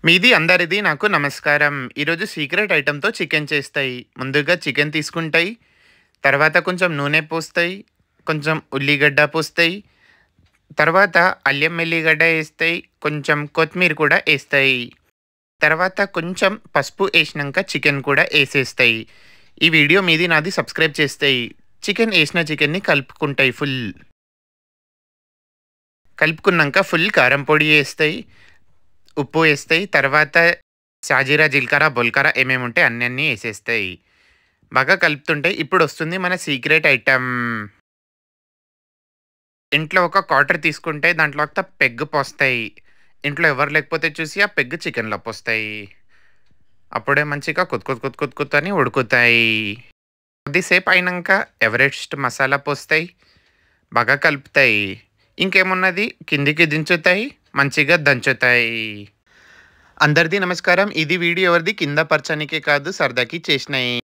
మీది అందరిది నాకు నమస్కారం. ఈరోజు సీక్రెట్ ఐటెమ్‌తో చికెన్ చేస్తాయి. ముందుగా చికెన్ తీసుకుంటాయి. తర్వాత కొంచెం నూనె పోస్తాయి. కొంచెం ఉల్లిగడ్డ పోస్తాయి. తర్వాత అల్లం ఎల్లిగడ్డ ఏస్తాయి. కొంచెం కొత్తిమీర కూడా ఏస్తాయి. తర్వాత కొంచెం పసుపు ఏసినంక చికెన్ కూడా ఏసేస్తాయి. ఈ వీడియో మీది నాది సబ్స్క్రైబ్ చేస్తాయి. చికెన్ ఏసిన చికెన్‌ని కలుపుకుంటాయి ఫుల్. కలుపుకున్నాక ఫుల్ కారం పొడి ఏస్తాయి. ఉప్పు ఏస్తాయి. తర్వాత షాజీరా, జీలకర్ర, బొల్కర ఏమేముంటే అన్నీ ఏసేస్తాయి. బాగా కలుపుతుంటాయి. ఇప్పుడొస్తుంది మన సీక్రెట్ ఐటెమ్. ఇంట్లో ఒక క్వార్టర్ తీసుకుంటే దాంట్లో ఒక పెగ్ పోస్తాయి. ఇంట్లో ఎవరు లేకపోతే చూసి ఆ పెగ్ చికెన్‌లో పోస్తాయి. అప్పుడే మంచిగా కుత్ అని ఉడుకుతాయి. కొద్దిసేపు అయినంక ఎవరెస్ట్ మసాలా పోస్తాయి. బాగా కలుపుతాయి. ఇంకేమున్నది కిందికి దించుతాయి. మంచిగా దంచుతాయి. అందరిది నమస్కారం. ఇది వీడియో ఎవరిది కింద పరచనీకే కాదు సరదాకి చేసినయి.